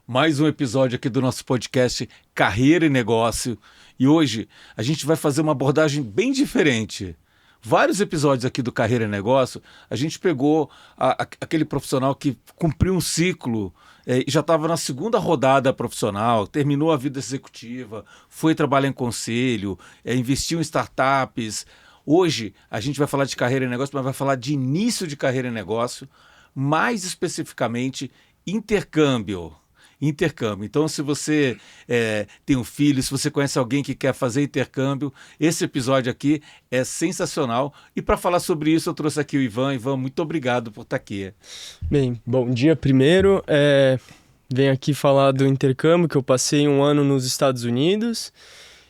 mais um episódio aqui do nosso podcast Carreira e Negócio. E hoje a gente vai fazer uma abordagem bem diferente. Vários episódios aqui do Carreira e Negócio, a gente pegou aquele profissional que cumpriu um ciclo e já estava na segunda rodada profissional, terminou a vida executiva, foi trabalhar em conselho, investiu em startups. Hoje a gente vai falar de carreira e negócio, mas vai falar de início de carreira e negócio, mais especificamente intercâmbio. Então, se você tem um filho, se você conhece alguém que quer fazer intercâmbio, esse episódio aqui é sensacional. E para falar sobre isso, eu trouxe aqui o Ivan. Ivan, muito obrigado por estar aqui. Bem, bom dia primeiro. Venho aqui falar do intercâmbio, que eu passei um ano nos Estados Unidos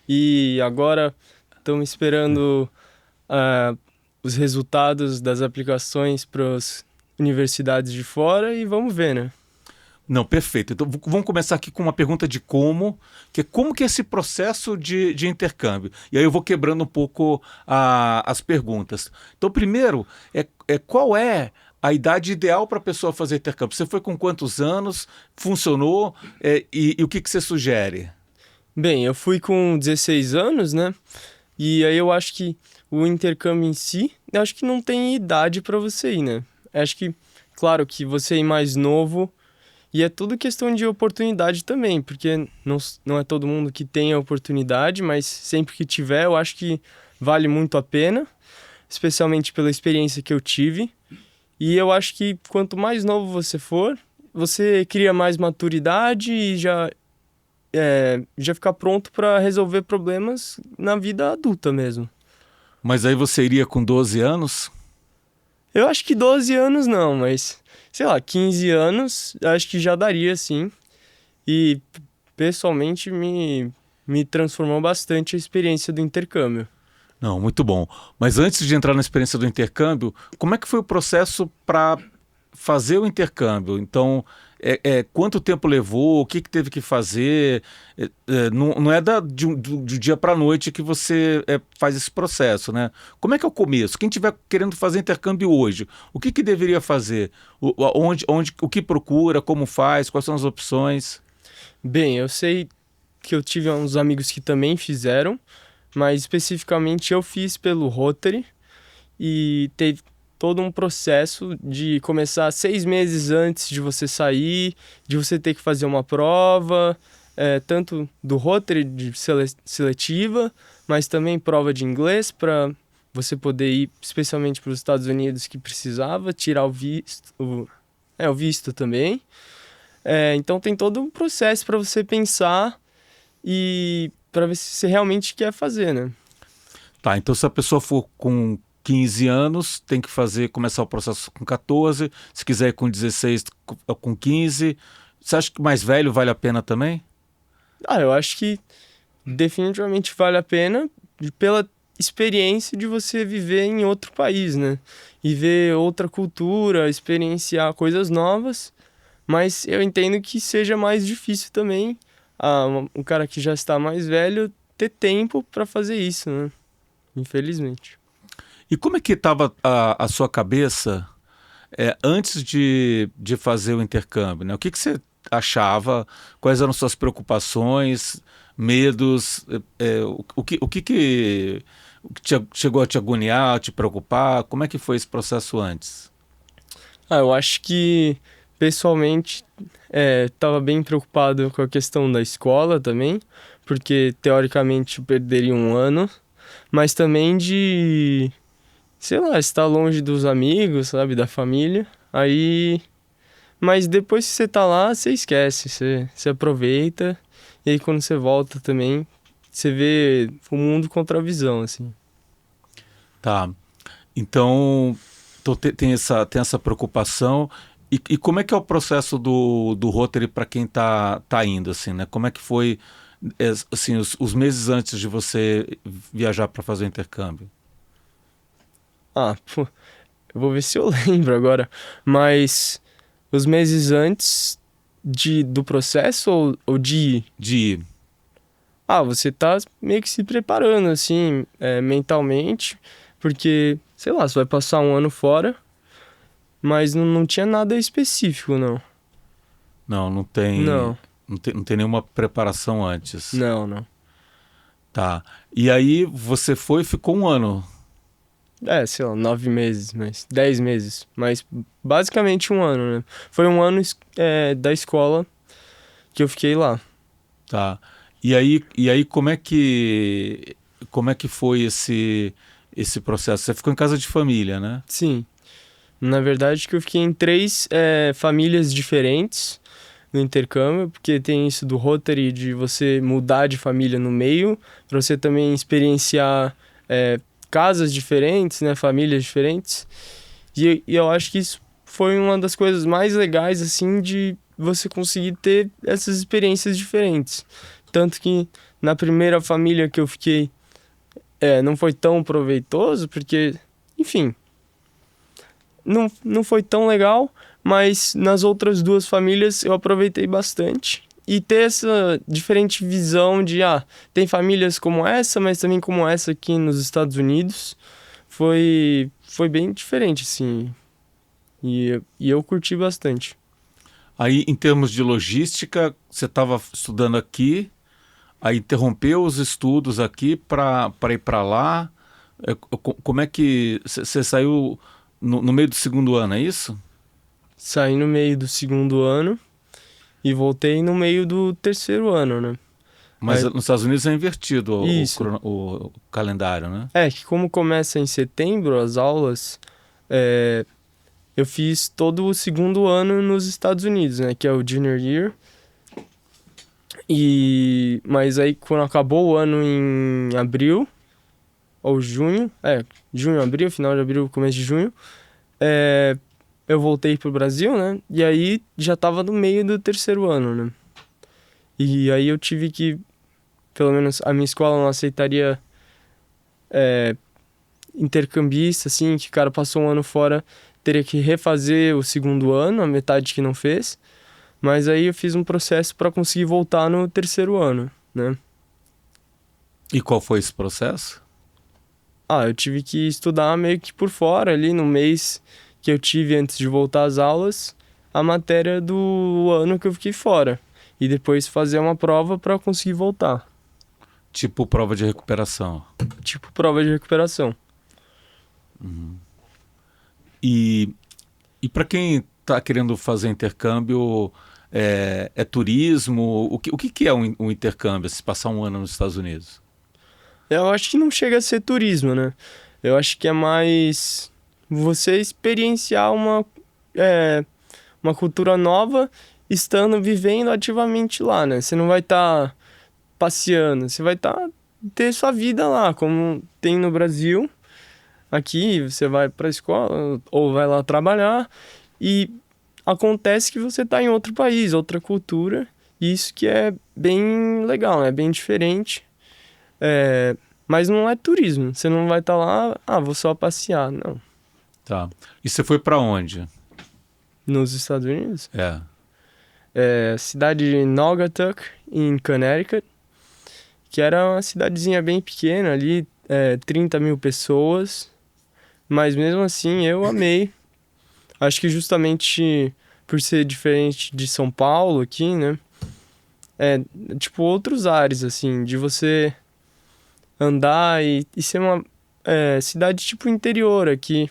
e agora estamos esperando os resultados das aplicações para as universidades de fora e vamos ver, né? Não, perfeito. Então, vamos começar aqui com uma pergunta de como que é esse processo de intercâmbio. E aí eu vou quebrando um pouco as perguntas. Então, primeiro, qual é a idade ideal para a pessoa fazer intercâmbio? Você foi com quantos anos? Funcionou? E o que você sugere? Bem, eu fui com 16 anos, né? E aí eu acho que o intercâmbio em si, eu acho que não tem idade para você ir, né? Eu acho que, claro, que você ir mais novo. E é tudo questão de oportunidade também, porque não é todo mundo que tem a oportunidade, mas sempre que tiver, eu acho que vale muito a pena, especialmente pela experiência que eu tive. E eu acho que quanto mais novo você for, você cria mais maturidade e já fica pronto para resolver problemas na vida adulta mesmo. Mas aí você iria com 12 anos? Eu acho que 12 anos não, mas, sei lá, 15 anos acho que já daria, sim. E, pessoalmente, me transformou bastante a experiência do intercâmbio. Não, muito bom. Mas antes de entrar na experiência do intercâmbio, como é que foi o processo para fazer o intercâmbio? Então, quanto tempo levou? O que teve que fazer? Não é do dia para a noite que você faz esse processo, né? Como é que é o começo? Quem estiver querendo fazer intercâmbio hoje, o que deveria fazer? O que procura? Como faz? Quais são as opções? Bem, eu sei que eu tive uns amigos que também fizeram, mas especificamente eu fiz pelo Rotary e teve todo um processo de começar 6 meses antes de você sair, de você ter que fazer uma prova, tanto do Rotary de seletiva, mas também prova de inglês para você poder ir, especialmente para os Estados Unidos, que precisava tirar o visto, o visto também. Então tem todo um processo para você pensar e para ver se você realmente quer fazer, né? Tá, então se a pessoa for com 15 anos, tem que começar o processo com 14, se quiser ir com 16, com 15. Você acha que mais velho vale a pena também? Eu acho que definitivamente vale a pena pela experiência de você viver em outro país, né? E ver outra cultura, experienciar coisas novas, mas eu entendo que seja mais difícil também um cara que já está mais velho ter tempo para fazer isso, né? Infelizmente. E como é que estava a sua cabeça antes de fazer o intercâmbio, né? O que você achava? Quais eram suas preocupações, medos? O que chegou a te agoniar, a te preocupar? Como é que foi esse processo antes? Eu acho que, pessoalmente, estava bem preocupado com a questão da escola também, porque, teoricamente, eu perderia um ano, mas também de, sei lá, estar longe dos amigos, sabe, da família. Mas depois que você tá lá, você esquece, você aproveita, e aí quando você volta também, você vê o mundo contra a visão, assim. Tá. Então, tem essa preocupação. E como é que é o processo do Rotary para quem tá indo, assim, né? Como é que foi, assim, os meses antes de você viajar para fazer o intercâmbio? Pô, eu vou ver se eu lembro agora, mas os meses antes do processo ou de ir? De ir. Você tá meio que se preparando, assim, mentalmente, porque, sei lá, você vai passar um ano fora, mas não tinha nada específico, não. Não tem. Não. Não tem nenhuma preparação antes. Não, não. Tá. E aí você foi e ficou um ano. Sei lá, 9 meses, mas 10 meses. Mas basicamente um ano, né? Foi um ano da escola que eu fiquei lá. Tá. E aí como é que foi esse processo? Você ficou em casa de família, né? Sim. Na verdade, que eu fiquei em 3 famílias diferentes no intercâmbio, porque tem isso do Rotary, de você mudar de família no meio, para você também experienciar casas diferentes, né, famílias diferentes. E eu acho que isso foi uma das coisas mais legais, assim, de você conseguir ter essas experiências diferentes. Tanto que na primeira família que eu fiquei, não foi tão proveitoso, porque, enfim, não foi tão legal, mas nas outras 2 famílias eu aproveitei bastante. E ter essa diferente visão de, tem famílias como essa, mas também como essa aqui nos Estados Unidos, foi bem diferente, assim. E eu curti bastante. Aí, em termos de logística, você estava estudando aqui, aí interrompeu os estudos aqui para ir para lá. Como é que você saiu no meio do segundo ano, é isso? Saí no meio do segundo ano e voltei no meio do terceiro ano, né? Mas Aí- nos Estados Unidos é invertido Isso. o calendário, né? Que como começa em setembro as aulas, eu fiz todo o segundo ano nos Estados Unidos, né? Que é o Junior Year. Mas aí quando acabou o ano em abril, ou junho, junho, abril, final de abril, começo de junho, eu voltei pro Brasil, né? E aí já tava no meio do terceiro ano, né? E aí eu tive que, pelo menos a minha escola não aceitaria intercambista, assim, que o cara passou um ano fora, teria que refazer o segundo ano, a metade que não fez. Mas aí eu fiz um processo para conseguir voltar no terceiro ano, né? E qual foi esse processo? Eu tive que estudar meio que por fora ali no mês que eu tive antes de voltar às aulas, a matéria do ano que eu fiquei fora. E depois fazer uma prova para conseguir voltar. Tipo prova de recuperação. Tipo prova de recuperação. E para quem está querendo fazer intercâmbio, é turismo? O que é um intercâmbio, se passar um ano nos Estados Unidos? Eu acho que não chega a ser turismo, né? Eu acho que é mais você experienciar uma cultura nova estando vivendo ativamente lá, né? Você não vai estar passeando, você vai ter sua vida lá, como tem no Brasil. Aqui você vai para a escola ou vai lá trabalhar e acontece que você está em outro país, outra cultura, e isso que é bem legal, né? Bem diferente. Mas não é turismo, você não vai estar lá, vou só passear, não. Tá. E você foi para onde? Nos Estados Unidos, cidade de Naugatuck, em Connecticut, que era uma cidadezinha bem pequena ali, 30 mil pessoas, mas mesmo assim eu amei. Acho que justamente por ser diferente de São Paulo aqui, né? Tipo outros ares, assim, de você andar e ser uma cidade tipo interior aqui.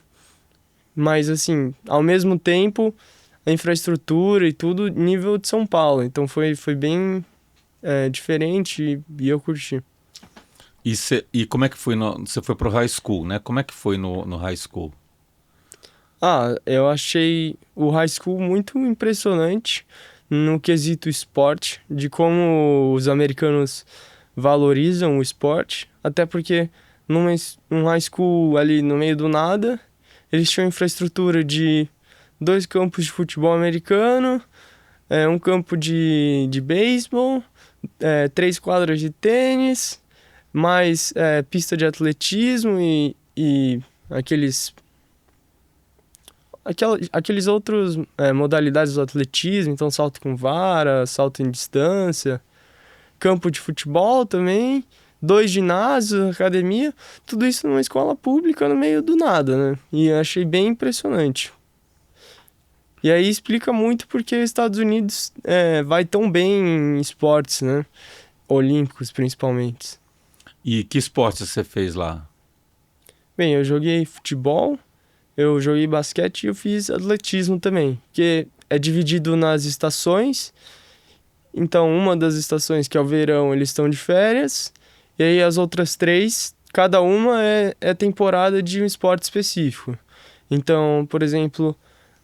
Mas assim, ao mesmo tempo, a infraestrutura e tudo nível de São Paulo. Então foi bem diferente e eu curti. E como é que foi? Você foi pro high school, né? Como é que foi no high school? Eu achei o high school muito impressionante no quesito esporte, de como os americanos valorizam o esporte, até porque num high school ali no meio do nada, eles tinham infraestrutura de 2 campos de futebol americano, um campo de beisebol, 3 quadras de tênis, mais pista de atletismo e aqueles outros modalidades do atletismo, então salto com vara, salto em distância, campo de futebol também, 2 ginásios, academia, tudo isso numa escola pública no meio do nada, né? E eu achei bem impressionante. E aí explica muito porque os Estados Unidos vai tão bem em esportes, né? Olímpicos, principalmente. E que esporte você fez lá? Bem, eu joguei futebol, eu joguei basquete e eu fiz atletismo também, que é dividido nas estações. Então, uma das estações, que é o verão, eles estão de férias, e aí as outras três, cada uma é temporada de um esporte específico. Então, por exemplo,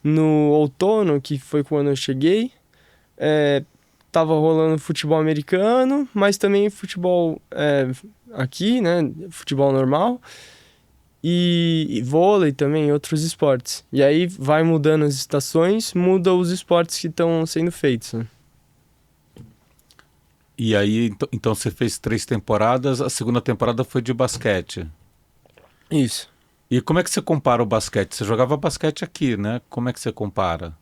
no outono, que foi quando eu cheguei, tava rolando futebol americano, mas também futebol aqui, né? Futebol normal. E vôlei também, outros esportes. E aí vai mudando as estações, muda os esportes que estão sendo feitos, né? E aí, então você fez 3 temporadas, a segunda temporada foi de basquete. Isso. E como é que você compara o basquete? Você jogava basquete aqui, né? Como é que você compara?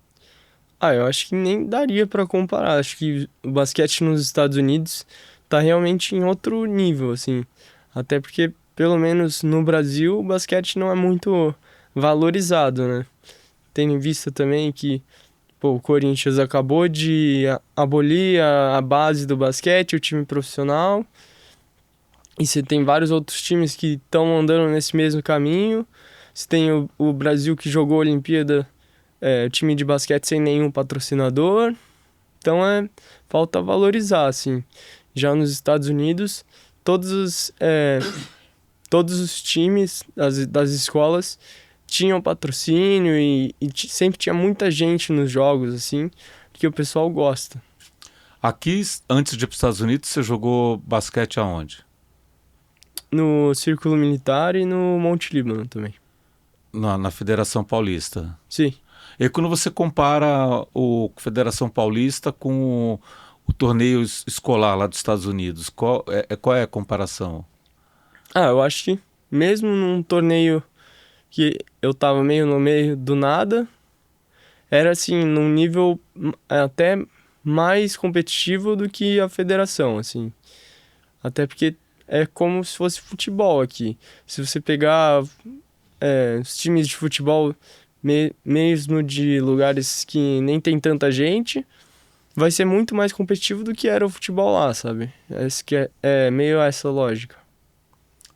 Ah, eu acho que nem daria pra comparar. Acho que o basquete nos Estados Unidos tá realmente em outro nível, assim. Até porque, pelo menos no Brasil, o basquete não é muito valorizado, né? Tendo em vista também que, pô, o Corinthians acabou de abolir a base do basquete, o time profissional. E você tem vários outros times que estão andando nesse mesmo caminho. Você tem o Brasil que jogou a Olimpíada, time de basquete sem nenhum patrocinador. Então falta valorizar, assim. Já nos Estados Unidos, todos os, é, todos os times das escolas tinham patrocínio e sempre tinha muita gente nos jogos, assim, que o pessoal gosta. Aqui, antes de ir para os Estados Unidos, você jogou basquete aonde? No Círculo Militar e no Monte Líbano também. Na Federação Paulista. Sim. E quando você compara o Federação Paulista com o torneio escolar lá dos Estados Unidos, qual é a comparação? Ah, eu acho que mesmo num torneio que eu tava meio no meio do nada, era assim, num nível até mais competitivo do que a federação, assim. Até porque é como se fosse futebol aqui. Se você pegar os times de futebol mesmo de lugares que nem tem tanta gente, vai ser muito mais competitivo do que era o futebol lá, sabe? Esse que é meio essa lógica.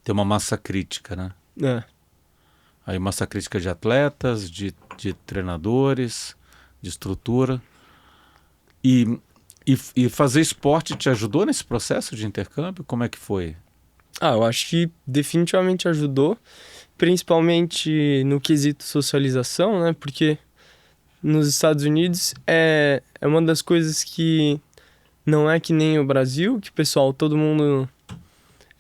Tem uma massa crítica, né? É. Aí massa crítica de atletas, de treinadores, de estrutura. E, e fazer esporte te ajudou nesse processo de intercâmbio? Como é que foi? Ah, eu acho que definitivamente ajudou, principalmente no quesito socialização, né? Porque nos Estados Unidos é uma das coisas que não é que nem o Brasil, que o pessoal, todo mundo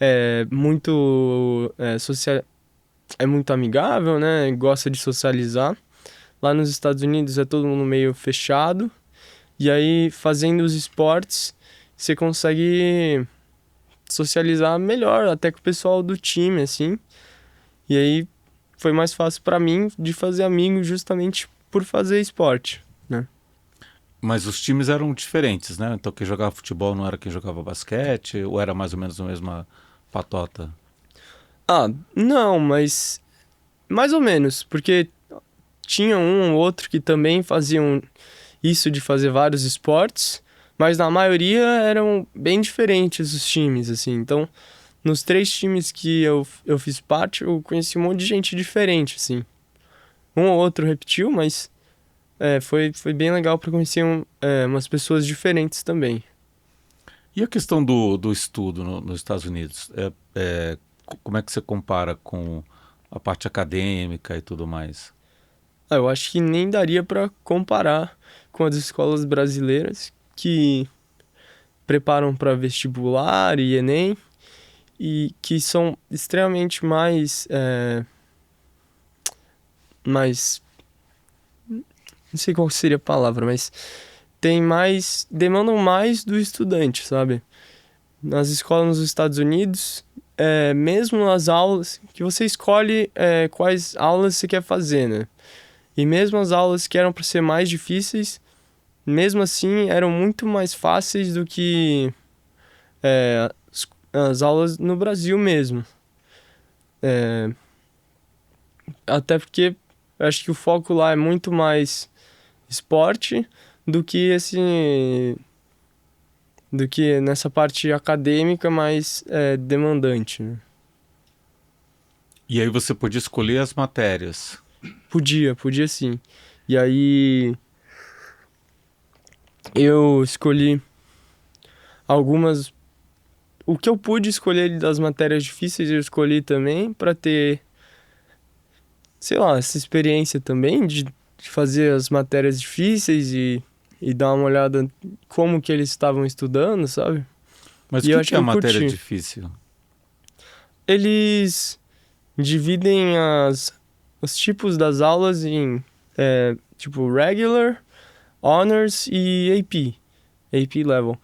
é muito é muito amigável, né? Gosta de socializar. Lá nos Estados Unidos é todo mundo meio fechado. E aí, fazendo os esportes, você consegue socializar melhor, até com o pessoal do time, assim. E aí, foi mais fácil pra mim de fazer amigos justamente por fazer esporte, né? Mas os times eram diferentes, né? Então quem jogava futebol não era quem jogava basquete, ou era mais ou menos a mesma patota? Ah, não, mas mais ou menos, porque tinha um ou outro que também faziam isso de fazer vários esportes, mas na maioria eram bem diferentes os times, assim. Então, nos 3 times que eu fiz parte, eu conheci um monte de gente diferente, assim. Um ou outro repetiu, mas foi bem legal para conhecer umas pessoas diferentes também. E a questão do estudo nos Estados Unidos? Como é que você compara com a parte acadêmica e tudo mais? Ah, eu acho que nem daria para comparar com as escolas brasileiras que preparam para vestibular e Enem e que são extremamente mais, não sei qual seria a palavra, mas demandam mais do estudante, sabe? Nas escolas nos Estados Unidos, mesmo nas aulas, que você escolhe quais aulas você quer fazer, né? E mesmo as aulas que eram para ser mais difíceis, mesmo assim eram muito mais fáceis do que as aulas no Brasil mesmo. Até porque eu acho que o foco lá é muito mais esporte do que do que nessa parte acadêmica mais demandante, né? E aí você podia escolher as matérias. Podia sim. E aí eu escolhi algumas. O que eu pude escolher das matérias difíceis, eu escolhi também para ter, sei lá, essa experiência também de fazer as matérias difíceis e dar uma olhada como que eles estavam estudando, sabe? Mas o E eu que acho que que é a eu matéria curti. difícil? Eles dividem os tipos das aulas em, tipo, regular, honors e AP. AP level.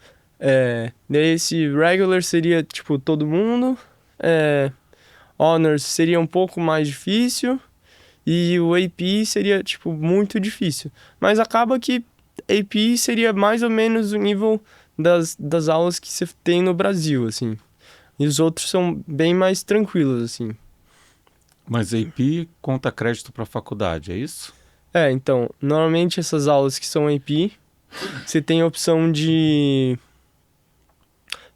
Daí esse regular seria, tipo, todo mundo. Honors seria um pouco mais difícil. E o AP seria, tipo, muito difícil. Mas acaba que AP seria mais ou menos o nível das aulas que você tem no Brasil, assim. E os outros são bem mais tranquilos, assim. Mas a AP conta crédito para a faculdade, é isso? Então, normalmente essas aulas que são AP, você tem a opção de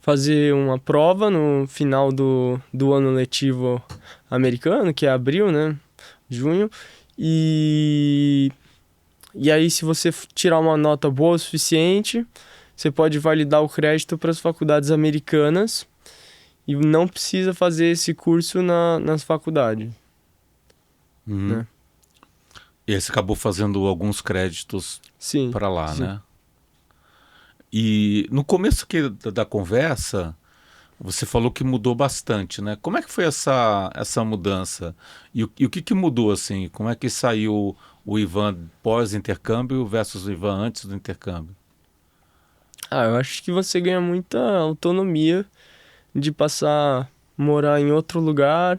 fazer uma prova no final do ano letivo americano, que é abril, né? Junho. E, e aí, se você tirar uma nota boa o suficiente, você pode validar o crédito para as faculdades americanas e não precisa fazer esse curso nas faculdades, Uhum. né? E aí você acabou fazendo alguns créditos Sim, para lá, sim. né? E no começo da conversa, você falou que mudou bastante, né? Como é que foi essa mudança? E o que mudou, assim? Como é que saiu o Ivan pós-intercâmbio versus o Ivan antes do intercâmbio? Eu acho que você ganha muita autonomia de passar a morar em outro lugar,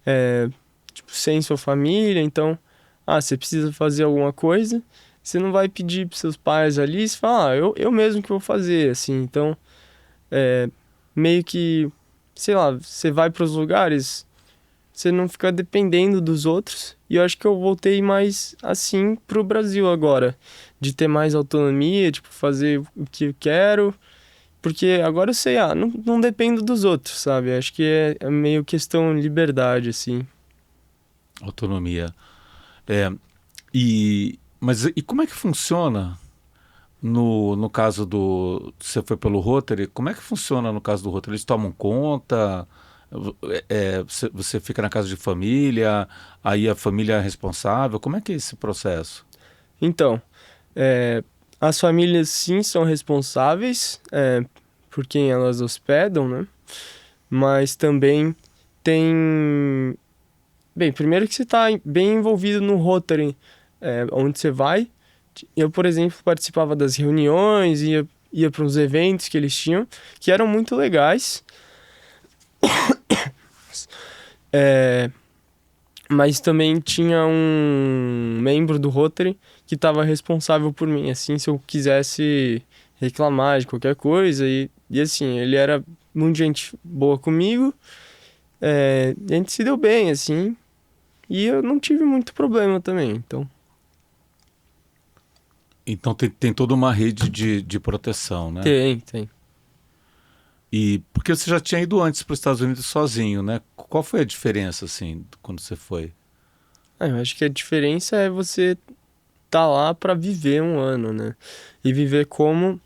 é, tipo, sem sua família. Então, você precisa fazer alguma coisa, você não vai pedir pros seus pais ali, você fala, eu mesmo que vou fazer, assim. Então, é, meio que, sei lá, você vai para os lugares, você não fica dependendo dos outros. E eu acho que eu voltei mais assim pro Brasil agora, de ter mais autonomia, tipo, fazer o que eu quero. Porque agora eu sei, não dependo dos outros, sabe? Acho que é meio questão de liberdade, assim. Autonomia. É, mas e como é que funciona no caso do... Você foi pelo Rotary, como é que funciona no caso do Rotary? Eles tomam conta? Você fica na casa de família, aí a família é responsável? Como é que é esse processo? Então, as famílias sim são responsáveis, por quem elas hospedam, né? Mas também tem. Bem, primeiro que você está bem envolvido no Rotary, onde você vai. Eu, por exemplo, participava das reuniões, ia para uns eventos que eles tinham, que eram muito legais. É, mas também tinha um membro do Rotary que estava responsável por mim, assim, se eu quisesse reclamar de qualquer coisa. E assim, ele era muito gente boa comigo, a gente se deu bem, assim, e eu não tive muito problema também, então. Então tem toda uma rede de proteção, né? Tem. E porque você já tinha ido antes para os Estados Unidos sozinho, né? Qual foi a diferença, assim, quando você foi? Eu acho que a diferença é você tá lá para viver um ano, né? E viver como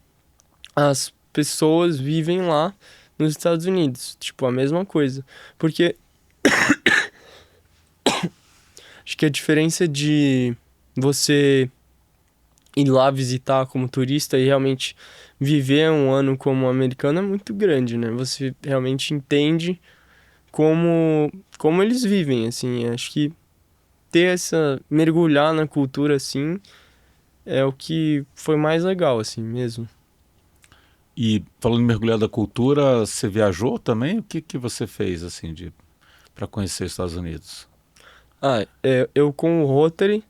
as pessoas vivem lá nos Estados Unidos. Tipo, a mesma coisa. Porque acho que a diferença de você ir lá visitar como turista e realmente viver um ano como americano é muito grande, né? Você realmente entende como eles vivem, assim. Acho que ter mergulhar na cultura, assim, é o que foi mais legal, assim, mesmo. E falando em mergulhar da cultura, você viajou também? O que você fez, assim, para conhecer os Estados Unidos? Eu com o Rotary,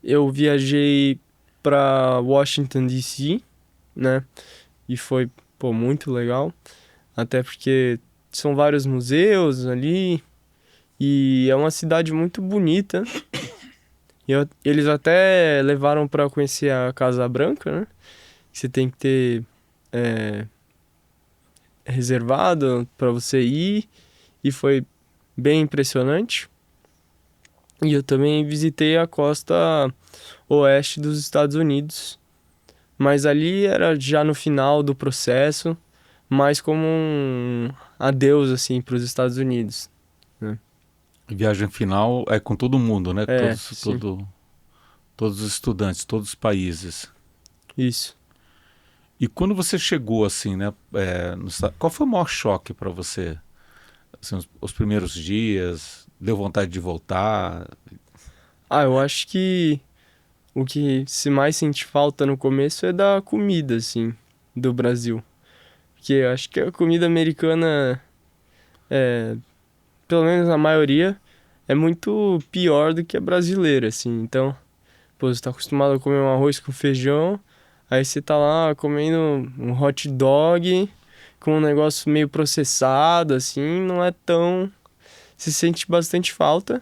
eu viajei pra Washington, D.C., né? E foi, pô, muito legal. Até porque são vários museus ali e é uma cidade muito bonita. Eles até levaram para conhecer a Casa Branca, né? Você tem que ter reservado para você ir, e foi bem impressionante. E eu também visitei a costa oeste dos Estados Unidos, mas ali era já no final do processo, mais como um adeus assim para os Estados Unidos, né? Viagem final é com todo mundo, né? Sim, Todos os estudantes, todos os países. isso. E quando você chegou assim, né? Qual foi o maior choque para você? Assim, os primeiros dias, deu vontade de voltar? Eu acho que o que se mais sente falta no começo é da comida, assim, do Brasil. Porque eu acho que a comida americana, pelo menos a maioria, é muito pior do que a brasileira, assim. Então, pô, você tá acostumado a comer um arroz com feijão, aí você tá lá comendo um hot dog com um negócio meio processado, assim, não é tão... Se sente bastante falta,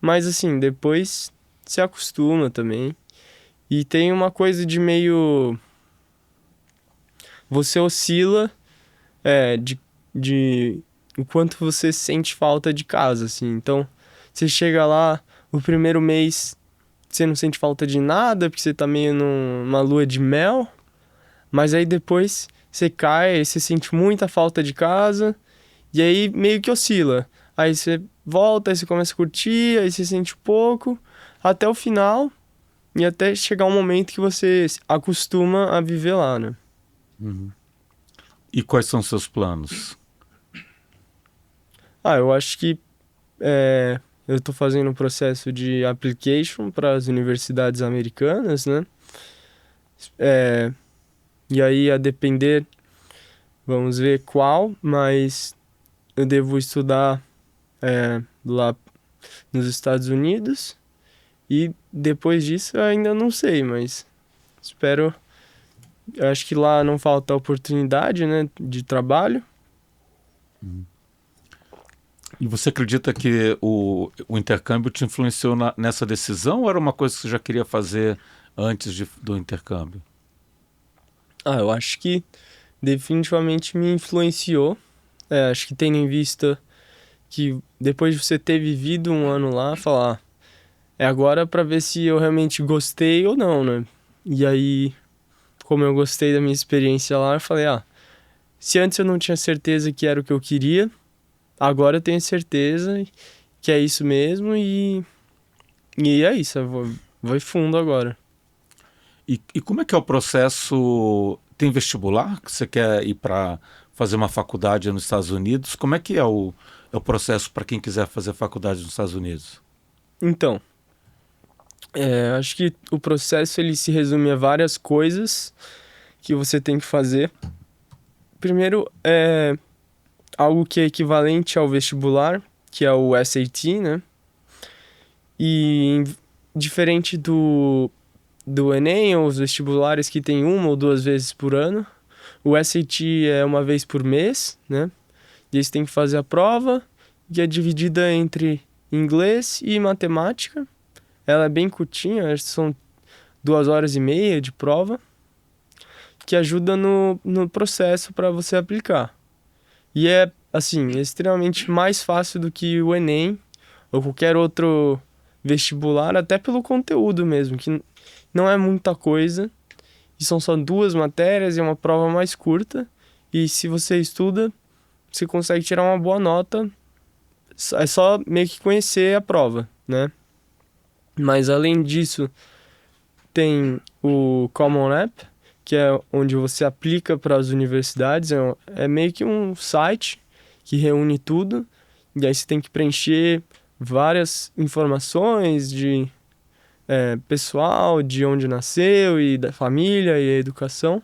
mas assim, depois se acostuma também. E tem uma coisa de meio... Você oscila de o quanto você sente falta de casa, assim. Então, você chega lá, o primeiro mês você não sente falta de nada, porque você tá meio numa lua de mel, mas aí depois você cai, aí você sente muita falta de casa, e aí meio que oscila. Aí você volta, aí você começa a curtir, aí você sente pouco, até o final, e até chegar um momento que você acostuma a viver lá, né? E quais são seus planos? Eu acho que eu estou fazendo um processo de application para as universidades americanas, né? E aí, a depender, vamos ver qual, mas eu devo estudar lá nos Estados Unidos, e depois disso eu ainda não sei, mas espero. Eu acho que lá não falta oportunidade, né, de trabalho. E você acredita que o intercâmbio te influenciou nessa decisão ou era uma coisa que você já queria fazer antes do intercâmbio? Eu acho que definitivamente me influenciou. Acho que tendo em vista que depois de você ter vivido um ano lá, falar, é agora para ver se eu realmente gostei ou não, né? E aí, como eu gostei da minha experiência lá, eu falei, se antes eu não tinha certeza que era o que eu queria, agora eu tenho certeza que é isso mesmo, e é isso, vou fundo agora. E como é que é o processo? Tem vestibular que você quer ir para fazer uma faculdade nos Estados Unidos? Como é que é o processo para quem quiser fazer faculdade nos Estados Unidos? Então, acho que o processo ele se resume a várias coisas que você tem que fazer. Primeiro, algo que é equivalente ao vestibular, que é o SAT, né? E diferente do Enem ou os vestibulares que tem uma ou duas vezes por ano, o SAT é uma vez por mês, né? E aí você tem que fazer a prova, que é dividida entre inglês e matemática. Ela é bem curtinha, acho que são 2 horas e meia de prova, que ajuda no processo para você aplicar. E é, assim, extremamente mais fácil do que o Enem ou qualquer outro vestibular, até pelo conteúdo mesmo, que não é muita coisa, e são só 2 matérias e é uma prova mais curta, e se você estuda, você consegue tirar uma boa nota, é só meio que conhecer a prova, né? Mas além disso, tem o Common App, que é onde você aplica para as universidades, é meio que um site que reúne tudo, e aí você tem que preencher várias informações de pessoal, de onde nasceu e da família e a educação.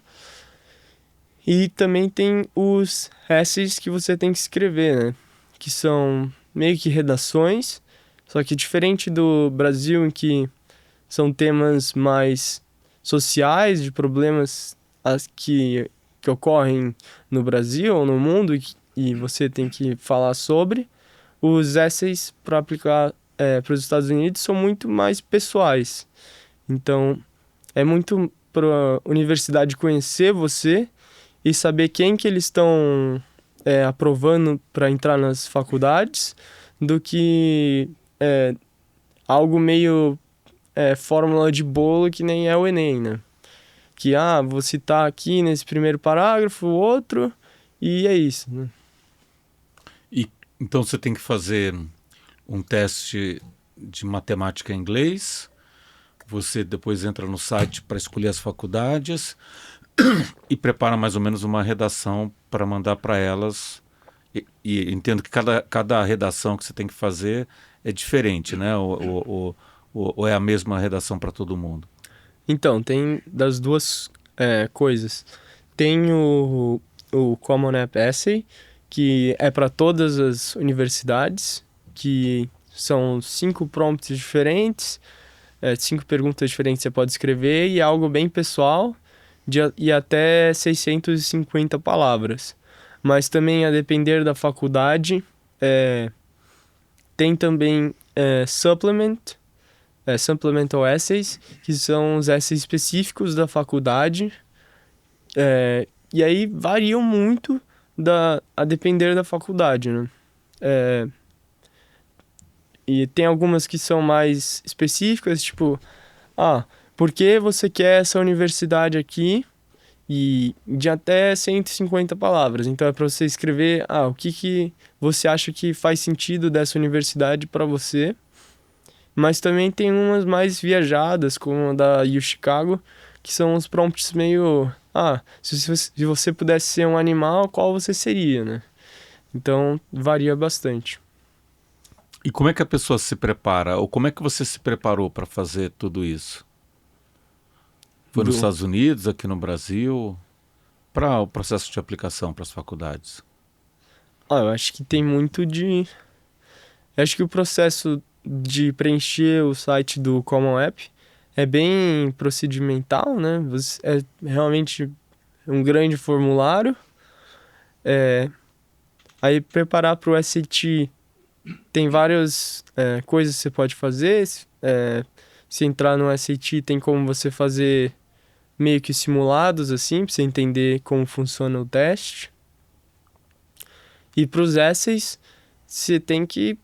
E também tem os essays que você tem que escrever, né? Que são meio que redações, só que diferente do Brasil, em que são temas mais sociais, de problemas que ocorrem no Brasil ou no mundo, e você tem que falar sobre. Os essays para aplicar para os Estados Unidos são muito mais pessoais. Então, é muito para a universidade conhecer você e saber quem que eles estão aprovando para entrar nas faculdades, do que algo meio fórmula de bolo que nem é o Enem, né? Que, vou citar aqui nesse primeiro parágrafo, o outro, e é isso, né? E então você tem que fazer um teste de matemática em inglês, você depois entra no site para escolher as faculdades e prepara mais ou menos uma redação para mandar para elas. E entendo que cada redação que você tem que fazer é diferente, né? Ou é a mesma redação para todo mundo? Então, tem das duas coisas. Tem o Common App Essay, que é para todas as universidades, que são 5 prompts diferentes, 5 perguntas diferentes que você pode escrever, e é algo bem pessoal, e até 650 palavras. Mas também, a depender da faculdade, tem também Supplemental Essays, que são os essays específicos da faculdade, e aí variam muito a depender da faculdade, né? E tem algumas que são mais específicas, tipo, por que você quer essa universidade aqui? E de até 150 palavras. Então é para você escrever, o que você acha que faz sentido dessa universidade para você. Mas também tem umas mais viajadas, como a da UChicago, que são uns prompts meio... se você pudesse ser um animal, qual você seria, né? Então, varia bastante. E como é que a pessoa se prepara? Ou como é que você se preparou para fazer tudo isso? Foi nos Estados Unidos, aqui no Brasil? Para o processo de aplicação para as faculdades? Eu acho que tem muito de... Eu acho que o processo de preencher o site do Common App é bem procedimental, né? É realmente um grande formulário. Aí preparar para o SAT tem várias coisas que você pode fazer. Se entrar no SAT tem como você fazer meio que simulados, assim, para você entender como funciona o teste. E para os essays, você tem que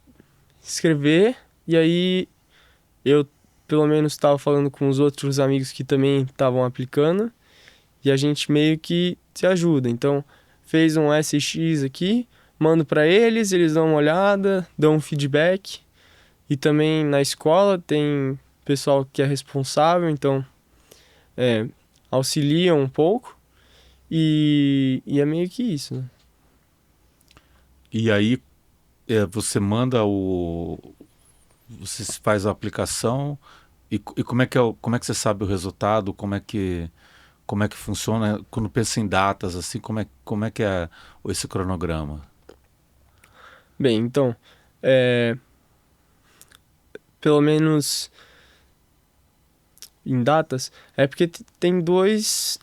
escrever, e aí eu, pelo menos, estava falando com os outros amigos que também estavam aplicando, e a gente meio que se ajuda. Então, fez um SX aqui, mando para eles dão uma olhada, dão um feedback. E também na escola tem pessoal que é responsável, então auxilia um pouco, e é meio que isso, né? E aí você manda você faz a aplicação e como é que como é que você sabe o resultado? Como é que funciona quando pensa em datas assim? Como é que é esse cronograma? Bem, então, pelo menos em datas, é porque tem duas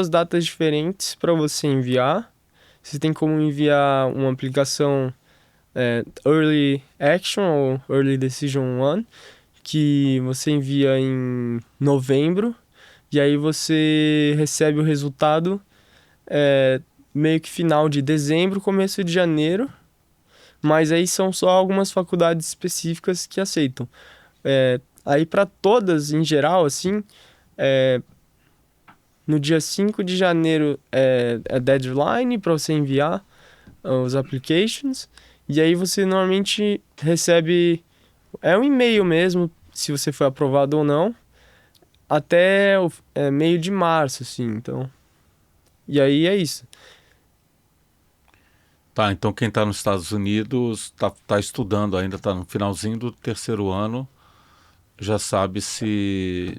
datas diferentes para você enviar. Você tem como enviar uma aplicação Early Action ou Early Decision 1, que você envia em novembro, e aí você recebe o resultado meio que final de dezembro, começo de janeiro, mas aí são só algumas faculdades específicas que aceitam. Aí para todas, em geral, assim, no dia 5 de janeiro é a deadline para você enviar os applications, e aí você normalmente recebe um e-mail mesmo, se você foi aprovado ou não, até meio de março, assim, então... E aí é isso. Tá, então quem está nos Estados Unidos tá estudando ainda, está no finalzinho do terceiro ano, já sabe se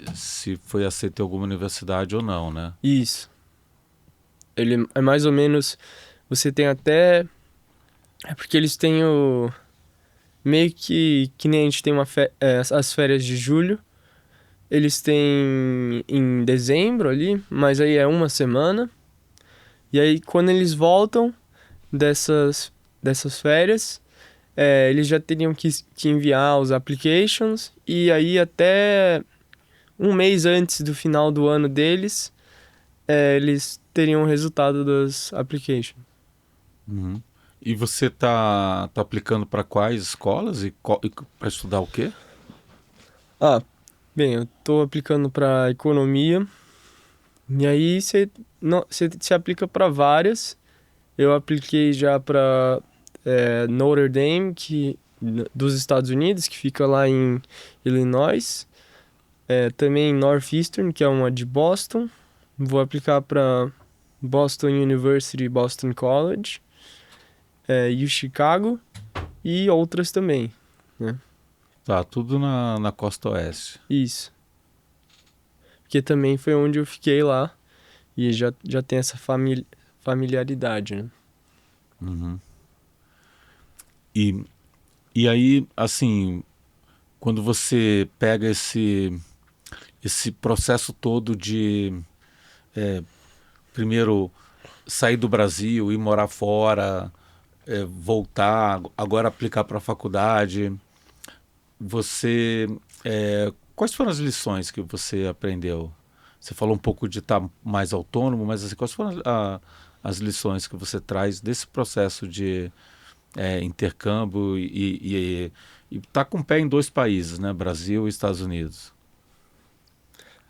foi aceito em alguma universidade ou não, né? Isso. Ele é mais ou menos... Você tem até... É porque eles têm meio que nem a gente tem as férias de julho. Eles têm em dezembro ali, mas aí é uma semana. E aí quando eles voltam dessas férias, eles já teriam que enviar os applications e aí até um mês antes do final do ano deles, eles teriam o resultado das applications. Uhum. E você tá aplicando para quais escolas e para estudar o quê? Ah, bem, eu tô aplicando para economia e aí você se aplica para várias. Eu apliquei já para Notre Dame, dos Estados Unidos, que fica lá em Illinois. Também Northeastern, que é uma de Boston. Vou aplicar para Boston University, Boston College, e o Chicago e outras também, né? Tá, tudo na costa oeste. Isso. Porque também foi onde eu fiquei lá e já tem essa familiaridade, né? Uhum. E, e aí, assim, quando você pega esse processo todo de, primeiro, sair do Brasil e morar fora, voltar, agora aplicar para a faculdade, você, quais foram as lições que você aprendeu? Você falou um pouco de estar mais autônomo, mas assim, quais foram as lições que você traz desse processo de intercâmbio e tá com o pé em dois países, né? Brasil e Estados Unidos.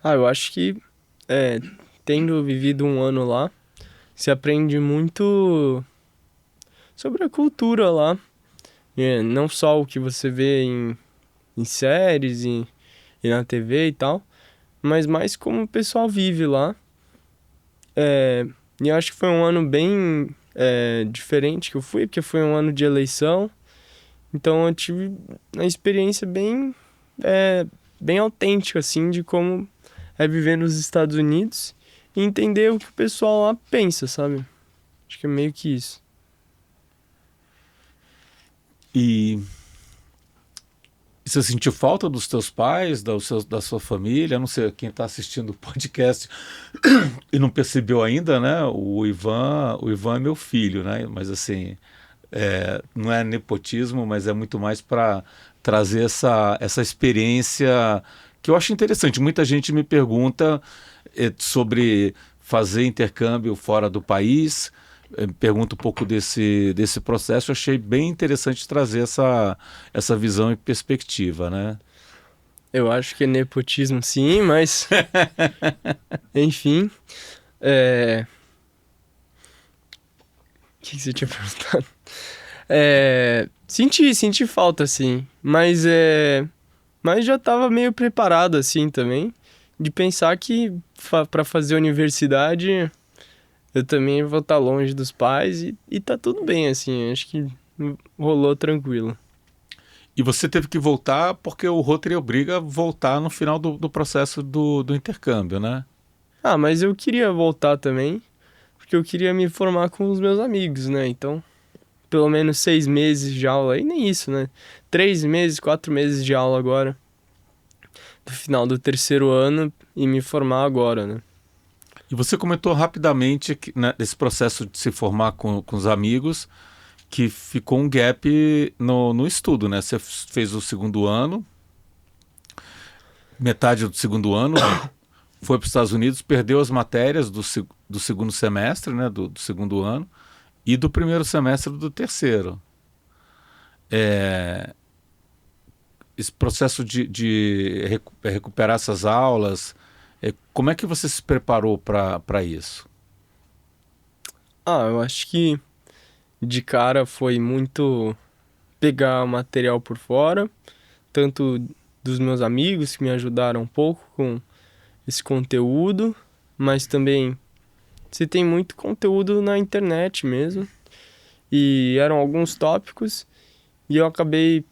Eu acho que tendo vivido um ano lá, se aprende muito sobre a cultura lá. Não só o que você vê em séries e na TV e tal, mas mais como o pessoal vive lá. E eu acho que foi um ano bem diferente que eu fui, porque foi um ano de eleição. Então eu tive uma experiência bem autêntica, assim, de como é viver nos Estados Unidos e entender o que o pessoal lá pensa, sabe? Acho que é meio que isso. E você sentiu falta dos teus pais, da sua família? Eu não sei quem está assistindo o podcast e não percebeu ainda, né? O Ivan é meu filho, né? Mas assim, não é nepotismo, mas é muito mais para trazer essa experiência que eu acho interessante. Muita gente me pergunta sobre fazer intercâmbio fora do país. Pergunta um pouco desse processo. Eu achei bem interessante trazer essa visão e perspectiva, né? Eu acho que é nepotismo sim, mas enfim. O que você tinha perguntado? Senti falta, sim. Mas já tava meio preparado, assim, também. De pensar que pra fazer universidade, eu também vou estar longe dos pais e tá tudo bem, assim. Acho que rolou tranquilo. E você teve que voltar porque o Rotary obriga a voltar no final do processo do intercâmbio, né? Mas eu queria voltar também, porque eu queria me formar com os meus amigos, né? Então, pelo menos 6 meses de aula, e nem isso, né? 3 meses, 4 meses de aula agora, do final do terceiro ano, e me formar agora, né? E você comentou rapidamente que, né, desse processo de se formar com os amigos, que ficou um gap no estudo, né? Você fez o segundo ano, metade do segundo ano, foi para os Estados Unidos, perdeu as matérias do segundo semestre, né? Do segundo ano, e do primeiro semestre do terceiro. Esse processo de recuperar essas aulas, como é que você se preparou para isso? Eu acho que de cara foi muito pegar o material por fora, tanto dos meus amigos que me ajudaram um pouco com esse conteúdo, mas também você tem muito conteúdo na internet mesmo. E eram alguns tópicos e eu acabei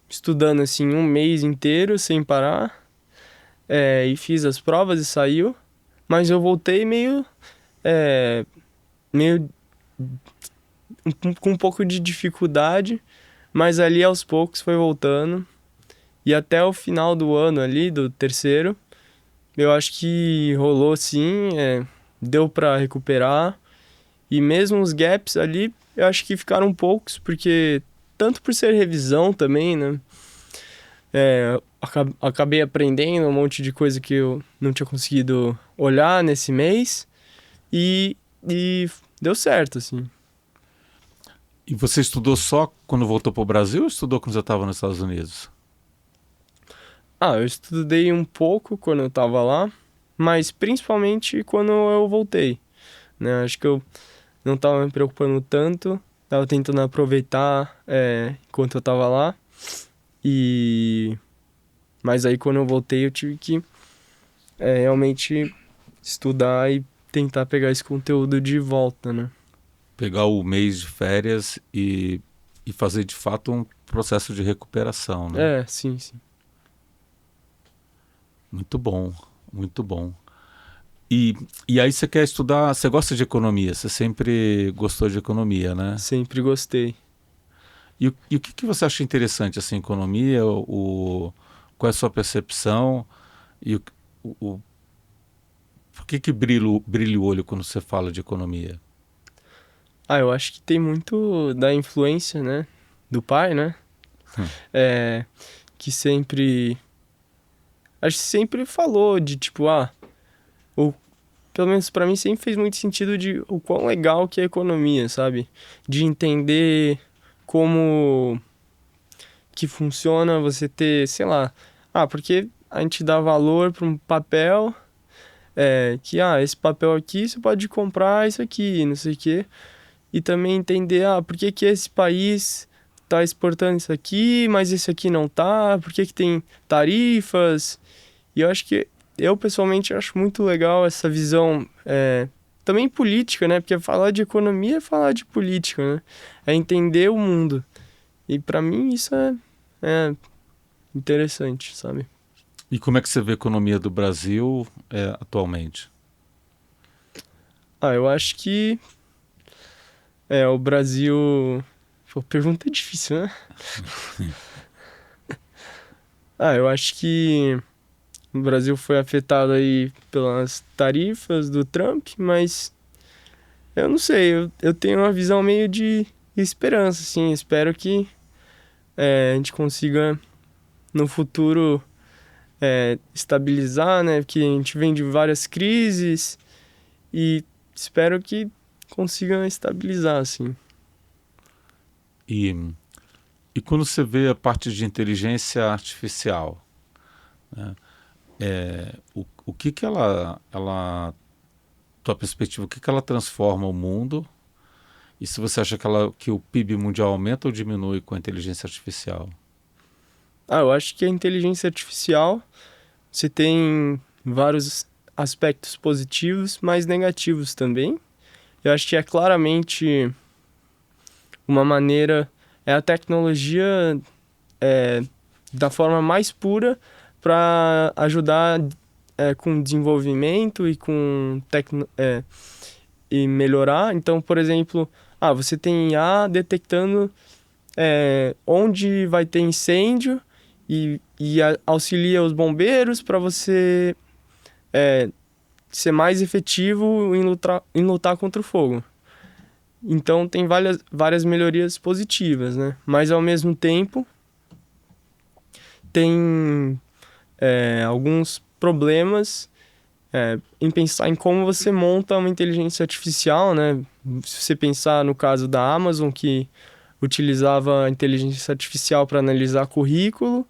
estudando assim um mês inteiro sem parar, e fiz as provas e saiu, mas eu voltei meio com um pouco de dificuldade, mas ali aos poucos foi voltando. E até o final do ano ali, do terceiro, eu acho que rolou sim, deu para recuperar. E mesmo os gaps ali, eu acho que ficaram poucos, porque tanto por ser revisão também, né? Acabei aprendendo um monte de coisa que eu não tinha conseguido olhar nesse mês e deu certo, assim. E você estudou só quando voltou para o Brasil ou estudou quando você estava nos Estados Unidos? Eu estudei um pouco quando eu tava lá, mas principalmente quando eu voltei, né? Acho que eu não tava me preocupando tanto, tava tentando aproveitar enquanto eu tava lá. Mas aí quando eu voltei eu tive que realmente estudar e tentar pegar esse conteúdo de volta, né? Pegar o mês de férias e fazer de fato um processo de recuperação, né? Sim, sim. Muito bom, muito bom. E aí você quer estudar, você gosta de economia, você sempre gostou de economia, né? Sempre gostei. E o que você acha interessante, assim, economia, qual é a sua percepção e por que brilha o olho quando você fala de economia? Eu acho que tem muito da influência, né? Do pai, né? Hum. Que sempre... Acho que sempre falou de, tipo, pelo menos pra mim sempre fez muito sentido de o quão legal que é a economia, sabe? De entender como que funciona você ter, sei lá... porque a gente dá valor pra um papel... esse papel aqui você pode comprar isso aqui, não sei o quê. E também entender, por que que esse país tá exportando isso aqui, mas esse aqui não tá, por que que tem tarifas. E eu acho que, eu pessoalmente acho muito legal essa visão, também política, né? Porque falar de economia é falar de política, né? É entender o mundo. E pra mim isso é interessante, sabe? E como é que você vê a economia do Brasil atualmente? Eu acho que o Brasil... Pô, pergunta difícil, né? Eu acho que o Brasil foi afetado aí pelas tarifas do Trump, mas eu não sei, eu tenho uma visão meio de esperança, assim. Espero que a gente consiga no futuro estabilizar, né? Porque a gente vem de várias crises e espero que consiga estabilizar, assim. E, e quando você vê a parte de inteligência artificial, né, o que que tua perspectiva, o que que ela transforma o mundo? E se você acha que o PIB mundial aumenta ou diminui com a inteligência artificial? Eu acho que a inteligência artificial, você tem vários aspectos positivos, mas negativos também. Eu acho que é claramente uma maneira, é a tecnologia da forma mais pura para ajudar com desenvolvimento e melhorar. Então, por exemplo, você tem IA detectando onde vai ter incêndio e auxilia os bombeiros para você ser mais efetivo em lutar contra o fogo. Então tem várias melhorias positivas, né? Mas ao mesmo tempo tem alguns problemas em pensar em como você monta uma inteligência artificial, né? Se você pensar no caso da Amazon, que utilizava a inteligência artificial para analisar currículo,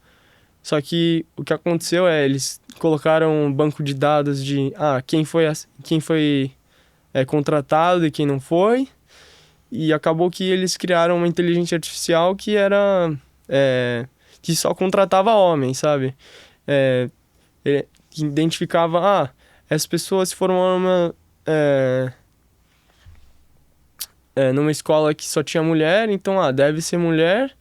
só que o que aconteceu eles colocaram um banco de dados de quem foi contratado e quem não foi, e acabou que eles criaram uma inteligência artificial que era que só contratava homens, sabe? Que identificava, essas pessoas foram numa escola que só tinha mulher, então, deve ser mulher,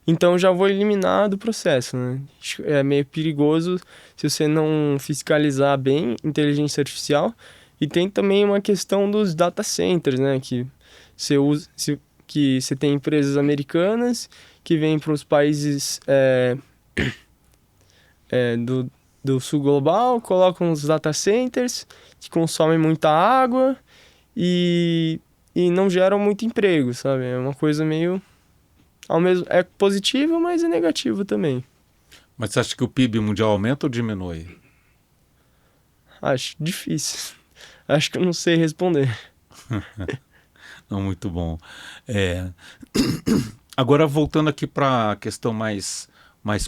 então já vou eliminar do processo, né? É meio perigoso se você não fiscalizar bem inteligência artificial. E tem também uma questão dos data centers, né? Que você usa, que você tem empresas americanas que vêm para os países do sul global, colocam os data centers que consomem muita água e não geram muito emprego, sabe? É uma coisa meio ao mesmo é positivo, mas é negativo também. Mas você acha que o PIB mundial aumenta ou diminui? Acho difícil. Acho que eu não sei responder. Não, muito bom. É, Agora, voltando aqui para a questão mais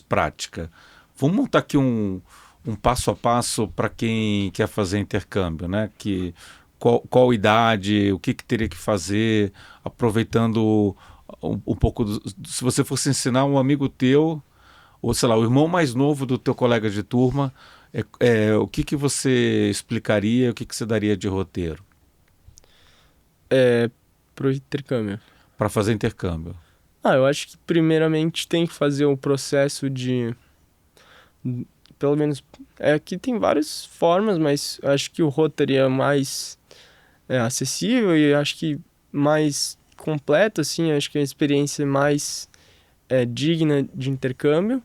prática, vamos montar aqui um passo a passo para quem quer fazer intercâmbio, né? Qual idade, o que teria que fazer, aproveitando um pouco se você fosse ensinar um amigo teu, ou sei lá, o irmão mais novo do teu colega de turma, o que você explicaria, o que você daria de roteiro Pro intercâmbio. para fazer intercâmbio? Eu acho que primeiramente tem que fazer um processo de... Pelo menos... Aqui tem várias formas, mas eu acho que o Rotary é mais acessível e acho que mais completo, assim. Acho que a experiência é mais digna de intercâmbio.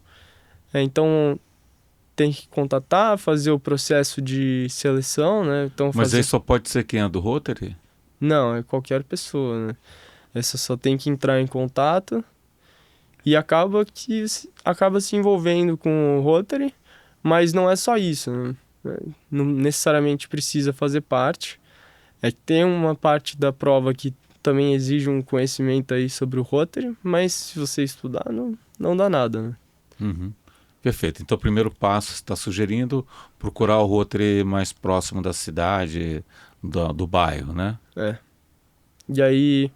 Então, tem que contatar, fazer o processo de seleção, né? Então, Mas aí só pode ser quem é do Rotary? Não, é qualquer pessoa, né? Você só tem que entrar em contato e acaba se envolvendo com o Rotary, mas não é só isso, né? Não necessariamente precisa fazer parte. Tem uma parte da prova que também exige um conhecimento aí sobre o Rotary, mas se você estudar, não dá nada, né? Uhum. Perfeito. Então, o primeiro passo, você está sugerindo procurar o Rotary mais próximo da cidade, do bairro, né? E aí,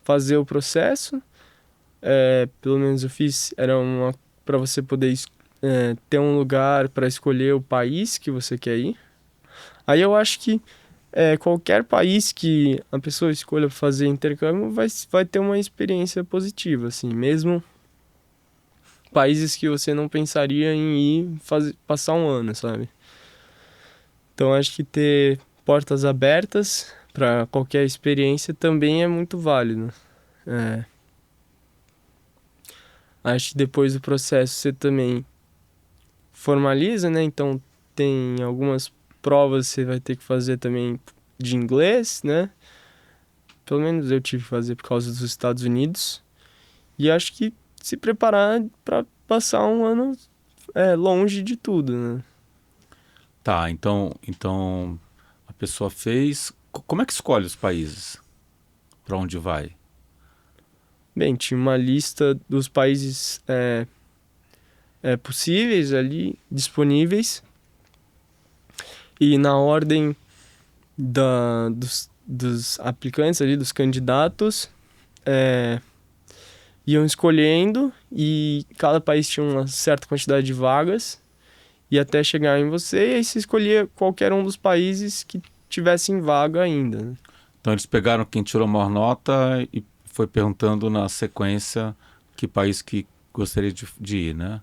fazer o processo, pelo menos eu fiz, era para você poder ter um lugar para escolher o país que você quer ir. Aí eu acho que qualquer país que a pessoa escolha fazer intercâmbio vai ter uma experiência positiva, assim, mesmo países que você não pensaria em ir passar um ano, sabe? Então acho que ter portas abertas para qualquer experiência também é muito válido. Acho que depois do processo você também formaliza, né? Então tem algumas provas que você vai ter que fazer também de inglês, né? Pelo menos eu tive que fazer por causa dos Estados Unidos. E acho que se preparar para passar um ano longe de tudo, né? Tá, então a pessoa fez. Como é que escolhe os países? Para onde vai? Bem, tinha uma lista dos países possíveis ali, disponíveis. E na ordem dos aplicantes ali, dos candidatos, iam escolhendo e cada país tinha uma certa quantidade de vagas e até chegar em você, e aí você escolhia qualquer um dos países que tivessem vaga ainda, né? Então, eles pegaram quem tirou a maior nota e foi perguntando na sequência que país que gostaria de ir, né?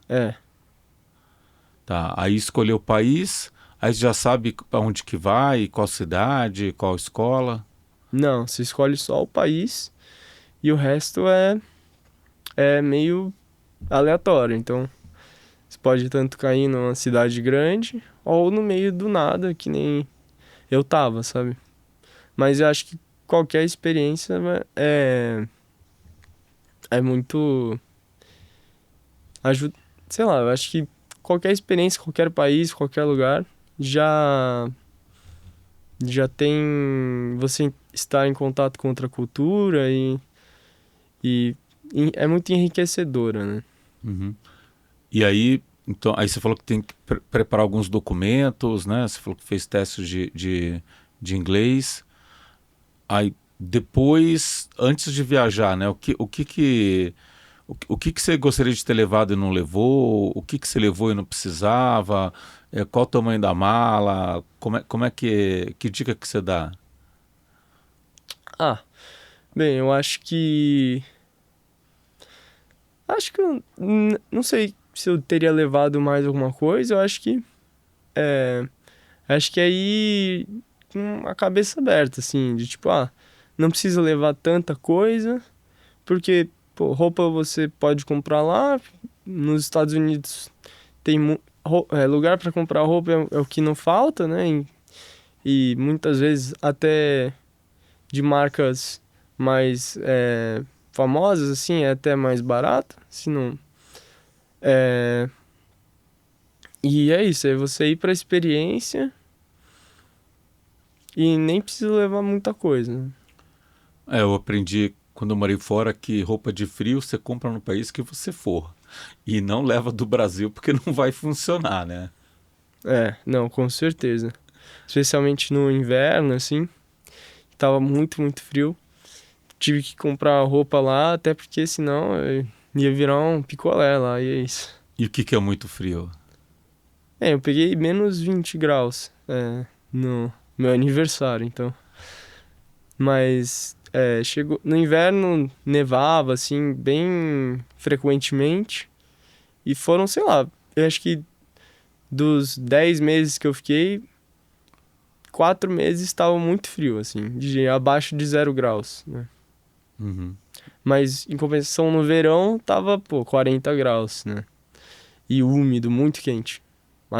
Tá, aí escolheu o país, aí já sabe aonde que vai, qual cidade, qual escola. Não, você escolhe só o país e o resto é meio aleatório. Então, você pode tanto cair numa cidade grande ou no meio do nada, que nem eu tava, sabe? Mas eu acho que qualquer experiência é muito... Sei lá, eu acho que qualquer experiência, qualquer país, qualquer lugar, já tem você estar em contato com outra cultura e é muito enriquecedora, né? Uhum. E aí, então, aí você falou que tem que preparar alguns documentos, né? Você falou que fez testes de inglês. Aí depois, antes de viajar, né? O que você gostaria de ter levado e não levou? O que você levou e não precisava? Qual o tamanho da mala? Como é que dica que você dá? Bem, eu acho que... Acho que eu não sei se eu teria levado mais alguma coisa. Eu acho que... Acho que aí com a cabeça aberta, assim, de tipo, não precisa levar tanta coisa, porque, pô, roupa você pode comprar lá, nos Estados Unidos tem lugar para comprar roupa é o que não falta, né? E muitas vezes até de marcas mais famosas, assim, é até mais barato, se não... É... E é isso, é você ir pra experiência e nem precisa levar muita coisa, né? Eu aprendi quando eu morei fora que roupa de frio você compra no país que você for. E não leva do Brasil porque não vai funcionar, né? É, não, com certeza. Especialmente no inverno, assim, tava muito, muito frio. Tive que comprar roupa lá, até porque senão ia virar um picolé lá, e é isso. E o que, que é muito frio? É, eu peguei menos 20 graus, no meu aniversário, então. Mas, chegou... No inverno nevava, assim, bem frequentemente. E foram, sei lá, eu acho que dos 10 meses que eu fiquei, 4 meses estava muito frio, assim, abaixo de 0 graus, né? Uhum. Mas, em compensação, no verão, tava, pô, 40 graus, né? E úmido, muito quente.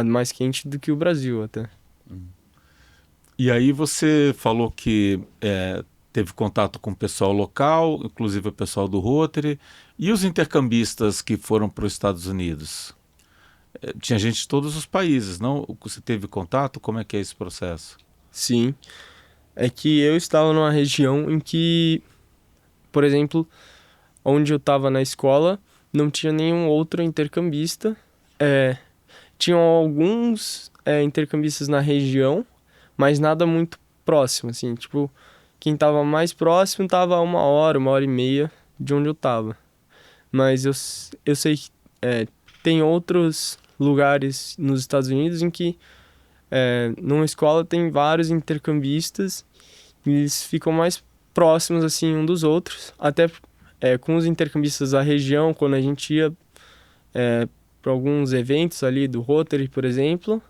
Mais quente do que o Brasil, até. E aí você falou que teve contato com o pessoal local, inclusive o pessoal do Rotary, e os intercambistas que foram para os Estados Unidos? Tinha gente de todos os países, não? Você teve contato? Como é que é esse processo? Sim. É que eu estava numa região em que, por exemplo, onde eu estava na escola, não tinha nenhum outro intercambista. Tinham alguns intercambistas na região, mas nada muito próximo, assim. Tipo, quem estava mais próximo estava a 1 hora, 1 hora e meia de onde eu estava. Mas eu sei que tem outros lugares nos Estados Unidos em que numa escola tem vários intercambistas e eles ficam mais próximos assim um dos outros. Até com os intercambistas da região, quando a gente ia para alguns eventos ali do Rotary, por exemplo,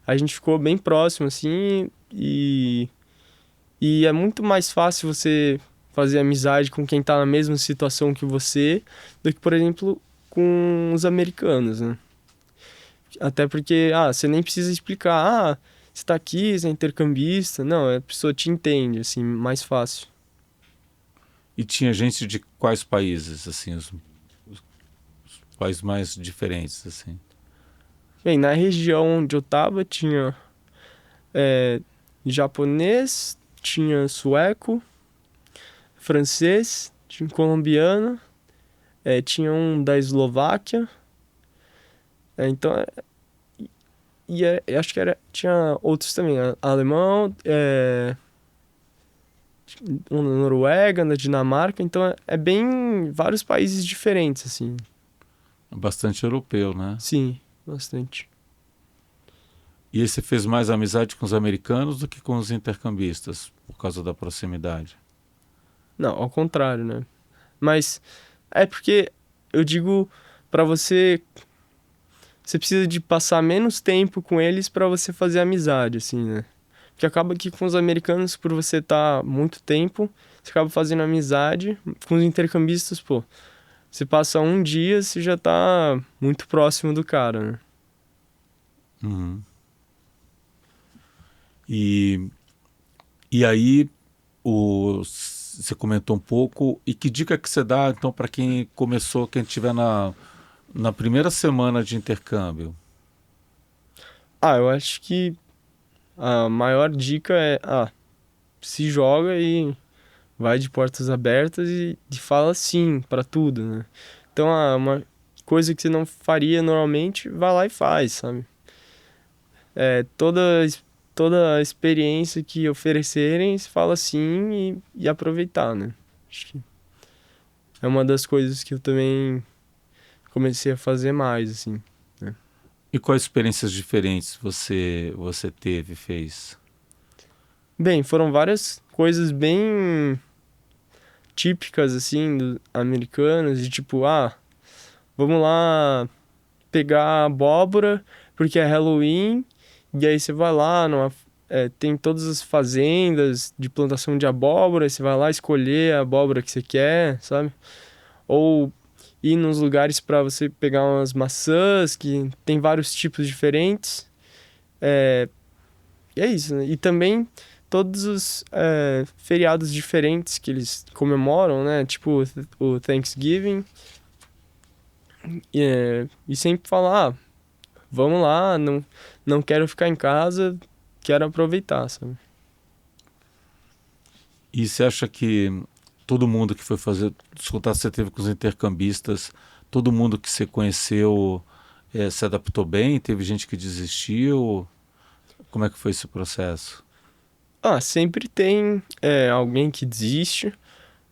a gente ficou bem próximo assim e é muito mais fácil você fazer amizade com quem tá na mesma situação que você do que, por exemplo, com os americanos, né? Até porque, você nem precisa explicar, você tá aqui, você é intercambista. Não, a pessoa te entende, assim, mais fácil. E tinha gente de quais países, assim, os países mais diferentes, assim? Bem, na região onde eu tava tinha japonês, tinha sueco, francês, tinha colombiano, tinha um da Eslováquia. Então, eu acho que tinha outros também, alemão, na Noruega, na Dinamarca, então é bem vários países diferentes, assim. Bastante europeu, né? Sim, bastante. E aí você fez mais amizade com os americanos do que com os intercambistas, por causa da proximidade? Não, ao contrário, né? Mas é porque eu digo pra você precisa de passar menos tempo com eles pra você fazer amizade, assim, né? Porque acaba que com os americanos, por você estar muito tempo, você acaba fazendo amizade. Com os intercambistas, pô, você passa um dia, você já tá muito próximo do cara, né? Uhum. E aí, você comentou um pouco, e que dica que você dá, então, para quem começou, quem estiver na primeira semana de intercâmbio? Eu acho que a maior dica é, se joga e vai de portas abertas e fala sim pra tudo, né? Então, uma coisa que você não faria normalmente, vai lá e faz, sabe? Toda a experiência que oferecerem, você fala sim e aproveitar, né? Acho que é uma das coisas que eu também comecei a fazer mais, assim, né? E quais experiências diferentes você teve, fez? Bem, foram várias coisas bem típicas, assim, americanas, de tipo, vamos lá pegar abóbora, porque é Halloween, e aí você vai lá, tem todas as fazendas de plantação de abóbora, aí você vai lá escolher a abóbora que você quer, sabe? Ou ir nos lugares para você pegar umas maçãs, que tem vários tipos diferentes. E é isso, né? E também todos os feriados diferentes que eles comemoram, né? Tipo o Thanksgiving. E sempre falar, vamos lá, não quero ficar em casa, quero aproveitar, sabe? E você acha que todo mundo que foi fazer, os contatos que você teve com os intercambistas, todo mundo que você conheceu se adaptou bem? Teve gente que desistiu? Como é que foi esse processo? Sempre tem alguém que desiste,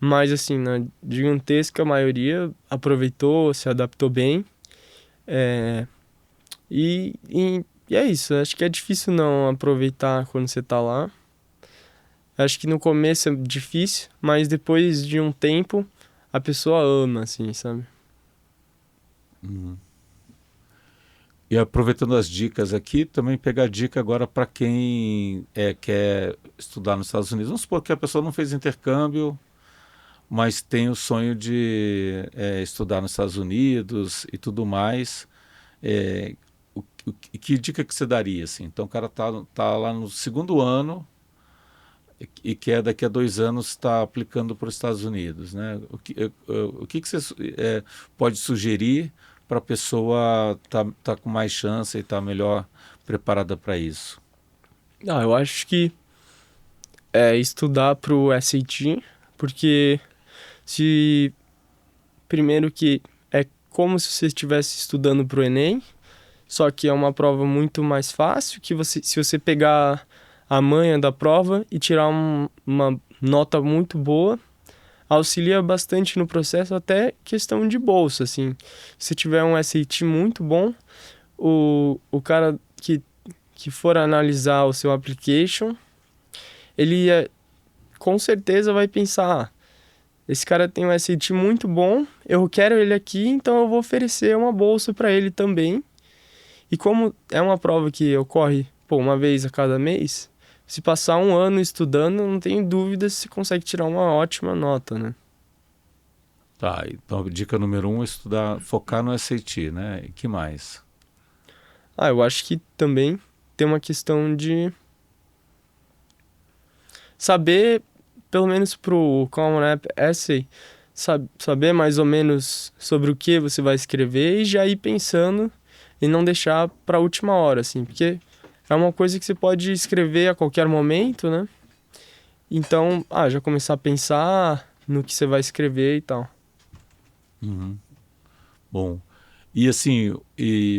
mas assim, na gigantesca maioria aproveitou, se adaptou bem. É, e é isso, acho que é difícil não aproveitar quando você tá lá. Acho que no começo é difícil, mas depois de um tempo a pessoa ama, assim, sabe? Uhum. E aproveitando as dicas aqui, também pegar dica agora para quem quer estudar nos Estados Unidos. Vamos supor que a pessoa não fez intercâmbio, mas tem o sonho de estudar nos Estados Unidos e tudo mais. É, que dica que você daria? Assim? Então o cara tá lá no segundo ano e quer daqui a 2 anos estar aplicando para os Estados Unidos, né? O que você pode sugerir para a pessoa tá com mais chance e estar melhor preparada para isso? Eu acho que estudar pro SAT, porque se primeiro que é como se você estivesse estudando pro Enem, só que é uma prova muito mais fácil que se você pegar a manha da prova e tirar uma nota muito boa, auxilia bastante no processo, até questão de bolsa, assim. Se tiver um SAT muito bom, o cara que for analisar o seu application, ele com certeza vai pensar, esse cara tem um SAT muito bom, eu quero ele aqui, então eu vou oferecer uma bolsa para ele também. E como é uma prova que ocorre, uma vez a cada mês, se passar um ano estudando, não tenho dúvida se consegue tirar uma ótima nota, né? Tá, então dica número 1 é estudar, focar no SAT, né? E que mais? Eu acho que também tem uma questão de saber, pelo menos pro Common App Essay, saber mais ou menos sobre o que você vai escrever e já ir pensando e não deixar para a última hora, assim, porque é uma coisa que você pode escrever a qualquer momento, né? Então, já começar a pensar no que você vai escrever e tal. Uhum. Bom, e assim,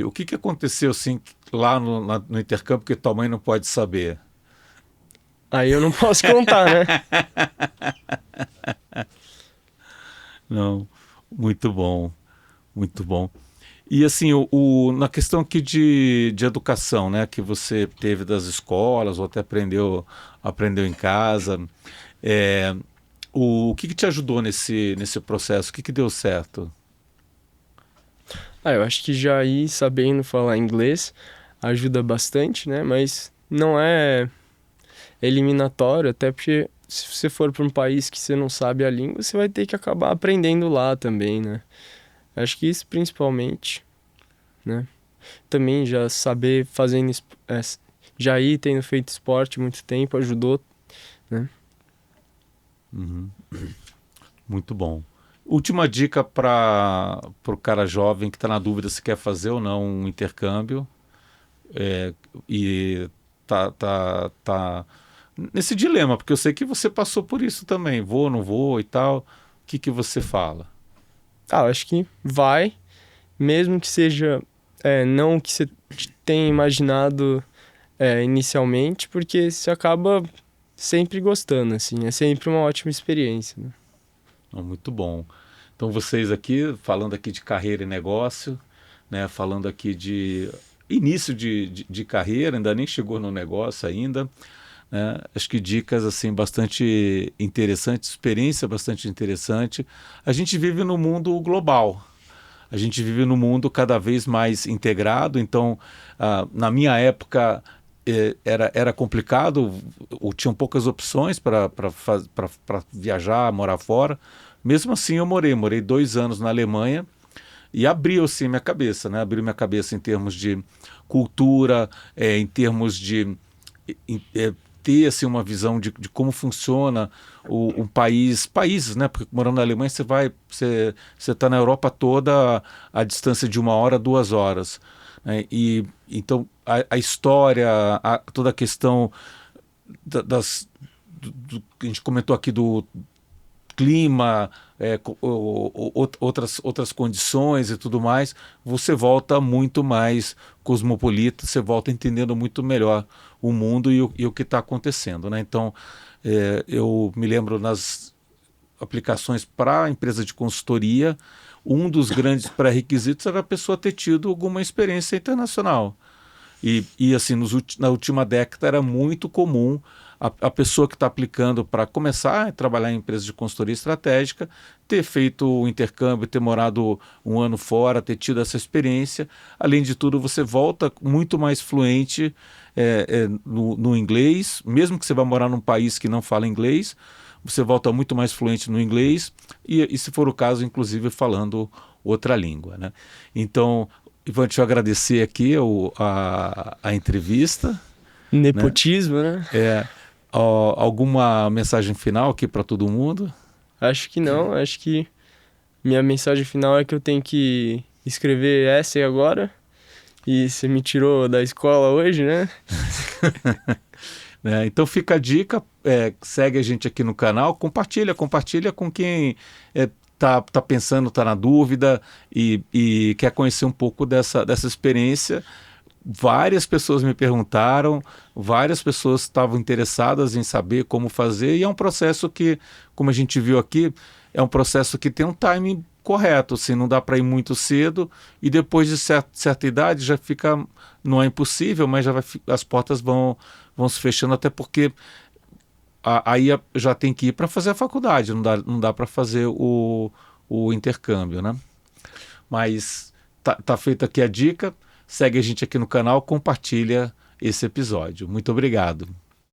o que aconteceu assim lá no intercâmbio que tua mãe não pode saber? Aí eu não posso contar, né? Não, muito bom, muito bom. E assim, na questão aqui de educação, né, que você teve das escolas ou até aprendeu em casa, é, o que te ajudou nesse processo? O que deu certo? Eu acho que já ir sabendo falar inglês ajuda bastante, né? Mas não é eliminatório, até porque se você for para um país que você não sabe a língua, você vai ter que acabar aprendendo lá também, né? Acho que isso principalmente, né? Também já saber fazendo, já ir tendo feito esporte muito tempo ajudou, né? Uhum. Muito bom. Última dica para o cara jovem que está na dúvida se quer fazer ou não um intercâmbio e tá nesse dilema, porque eu sei que você passou por isso também, vou, não vou e tal. O que você fala? Eu acho que vai, mesmo que seja não o que você tenha imaginado inicialmente, porque você acaba sempre gostando, assim, é sempre uma ótima experiência, né? Muito bom. Então vocês aqui, falando aqui de carreira e negócio, né, falando aqui de início de carreira, ainda nem chegou no negócio ainda, né, acho que dicas assim bastante interessantes, experiência bastante interessante. A gente vive no mundo global. A gente vive num mundo cada vez mais integrado, então, na minha época, era complicado, tinham poucas opções para viajar, morar fora. Mesmo assim, eu morei 2 anos na Alemanha e abriu assim minha cabeça, né? Abriu minha cabeça em termos de cultura, em termos de ter assim, uma visão de como funciona um países, né? Porque morando na Alemanha você está na Europa toda a distância de 1 hora, 2 horas, né? E então a história, toda a questão que a gente comentou aqui do clima, outras condições e tudo mais, você volta muito mais cosmopolita, você volta entendendo muito melhor o mundo e o que está acontecendo, né? Então, eu me lembro nas aplicações para a empresa de consultoria, um dos grandes pré-requisitos era a pessoa ter tido alguma experiência internacional. E assim, na última década era muito comum a pessoa que está aplicando para começar a trabalhar em empresas de consultoria estratégica ter feito o intercâmbio, ter morado 1 ano fora, ter tido essa experiência. Além de tudo, você volta muito mais fluente no inglês, mesmo que você vá morar num país que não fala inglês, você volta muito mais fluente no inglês e se for o caso, inclusive falando outra língua, né? Então, Ivan, deixa eu agradecer aqui a entrevista. Nepotismo, né? Alguma mensagem final aqui para todo mundo? Acho que não. Acho que minha mensagem final é que eu tenho que escrever essay agora. E você me tirou da escola hoje, né? Então fica a dica, segue a gente aqui no canal, compartilha com quem tá pensando, tá na dúvida e quer conhecer um pouco dessa experiência. Várias pessoas me perguntaram, várias pessoas estavam interessadas em saber como fazer, e é um processo que, como a gente viu aqui, é um processo que tem um timing correto, assim, não dá para ir muito cedo, e depois de certa idade já fica, não é impossível, mas as portas vão se fechando, até porque aí já tem que ir para fazer a faculdade, não dá para fazer o intercâmbio, né? Mas tá feita aqui a dica. Segue a gente aqui no canal, compartilha esse episódio. Muito obrigado.